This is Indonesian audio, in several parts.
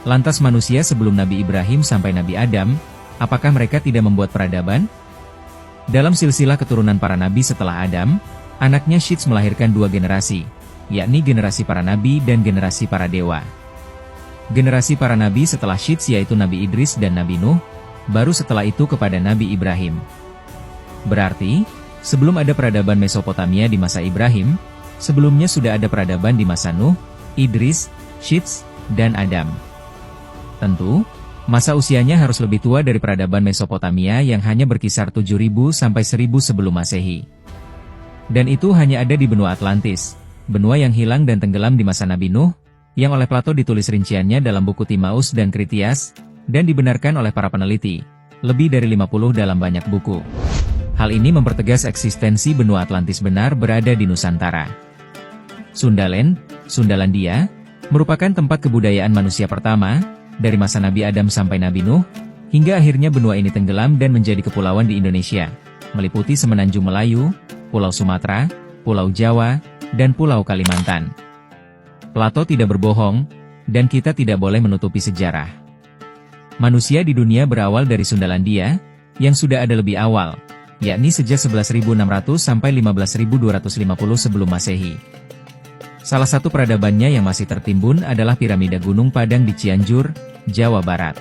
Lantas manusia sebelum Nabi Ibrahim sampai Nabi Adam, apakah mereka tidak membuat peradaban? Dalam silsilah keturunan para nabi setelah Adam, anaknya Syits melahirkan dua generasi, yakni generasi para nabi dan generasi para dewa. Generasi para nabi setelah Syits yaitu Nabi Idris dan Nabi Nuh, baru setelah itu kepada Nabi Ibrahim. Berarti, sebelum ada peradaban Mesopotamia di masa Ibrahim, sebelumnya sudah ada peradaban di masa Nuh, Idris, Syits, dan Adam. Tentu, masa usianya harus lebih tua dari peradaban Mesopotamia yang hanya berkisar 7.000 sampai 1.000 sebelum Masehi. Dan itu hanya ada di benua Atlantis, benua yang hilang dan tenggelam di masa Nabi Nuh, yang oleh Plato ditulis rinciannya dalam buku Timaeus dan Critias, dan dibenarkan oleh para peneliti, lebih dari 50 dalam banyak buku. Hal ini mempertegas eksistensi benua Atlantis benar berada di Nusantara. Sundaland, Sundalandia, merupakan tempat kebudayaan manusia pertama, dari masa Nabi Adam sampai Nabi Nuh, hingga akhirnya benua ini tenggelam dan menjadi kepulauan di Indonesia, meliputi Semenanjung Melayu, Pulau Sumatera, Pulau Jawa, dan Pulau Kalimantan. Plato tidak berbohong, dan kita tidak boleh menutupi sejarah. Manusia di dunia berawal dari Sundalandia, yang sudah ada lebih awal, yakni sejak 11.600 sampai 15.250 sebelum Masehi. Salah satu peradabannya yang masih tertimbun adalah piramida Gunung Padang di Cianjur, Jawa Barat.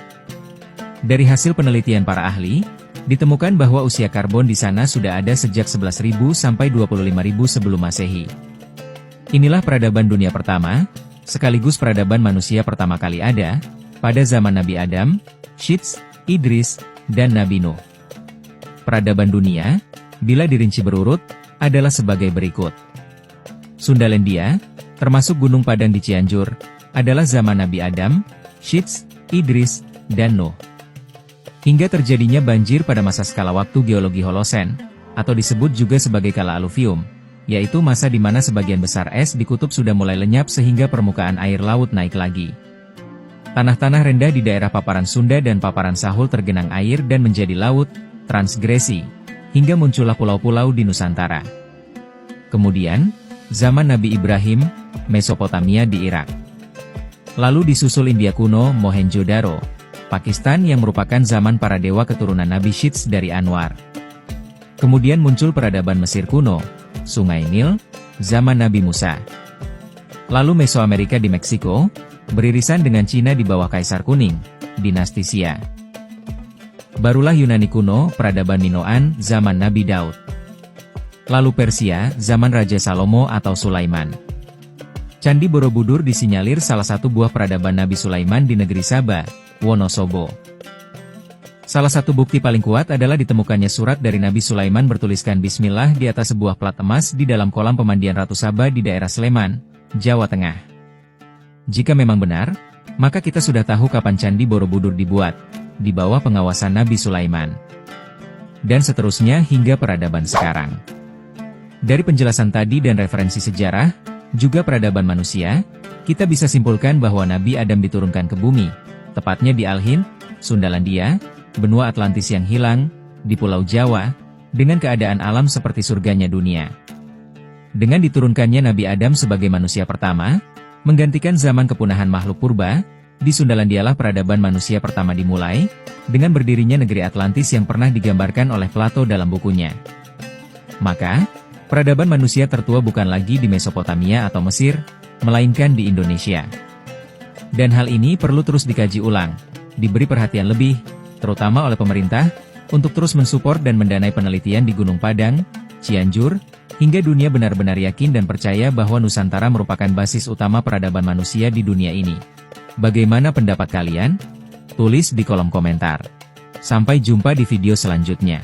Dari hasil penelitian para ahli, ditemukan bahwa usia karbon di sana sudah ada sejak 11.000 sampai 25.000 sebelum Masehi. Inilah peradaban dunia pertama, sekaligus peradaban manusia pertama kali ada, pada zaman Nabi Adam, Syits, Idris, dan Nabi Nuh. Peradaban dunia, bila dirinci berurut, adalah sebagai berikut. Sundalandia, termasuk Gunung Padang di Cianjur, adalah zaman Nabi Adam, Syits, Idris, dan Nuh. Hingga terjadinya banjir pada masa skala waktu geologi Holosen, atau disebut juga sebagai kala aluvium, yaitu masa di mana sebagian besar es di kutub sudah mulai lenyap sehingga permukaan air laut naik lagi. Tanah-tanah rendah di daerah paparan Sunda dan paparan Sahul tergenang air dan menjadi laut, transgresi, hingga muncullah pulau-pulau di Nusantara. Kemudian, zaman Nabi Ibrahim, Mesopotamia di Irak. Lalu disusul India kuno, Mohenjo-daro, Pakistan yang merupakan zaman para dewa keturunan Nabi Syits dari Anwar. Kemudian muncul peradaban Mesir kuno, Sungai Nil, zaman Nabi Musa. Lalu Mesoamerika di Meksiko, beririsan dengan Cina di bawah Kaisar Kuning, Dinasti Xia. Barulah Yunani kuno, peradaban Minoan, zaman Nabi Daud. Lalu Persia, zaman Raja Salomo atau Sulaiman. Candi Borobudur disinyalir salah satu buah peradaban Nabi Sulaiman di negeri Sabah, Wonosobo. Salah satu bukti paling kuat adalah ditemukannya surat dari Nabi Sulaiman bertuliskan Bismillah di atas sebuah plat emas di dalam kolam pemandian Ratu Sabah di daerah Sleman, Jawa Tengah. Jika memang benar, maka kita sudah tahu kapan Candi Borobudur dibuat, di bawah pengawasan Nabi Sulaiman. Dan seterusnya hingga peradaban sekarang. Dari penjelasan tadi dan referensi sejarah, juga peradaban manusia, kita bisa simpulkan bahwa Nabi Adam diturunkan ke bumi, tepatnya di Al-Hind, Sundalandia, benua Atlantis yang hilang, di Pulau Jawa, dengan keadaan alam seperti surganya dunia. Dengan diturunkannya Nabi Adam sebagai manusia pertama, menggantikan zaman kepunahan makhluk purba, di Sundalandialah peradaban manusia pertama dimulai, dengan berdirinya negeri Atlantis yang pernah digambarkan oleh Plato dalam bukunya. Maka, peradaban manusia tertua bukan lagi di Mesopotamia atau Mesir, melainkan di Indonesia. Dan hal ini perlu terus dikaji ulang, diberi perhatian lebih, terutama oleh pemerintah, untuk terus mensupport dan mendanai penelitian di Gunung Padang, Cianjur, hingga dunia benar-benar yakin dan percaya bahwa Nusantara merupakan basis utama peradaban manusia di dunia ini. Bagaimana pendapat kalian? Tulis di kolom komentar. Sampai jumpa di video selanjutnya.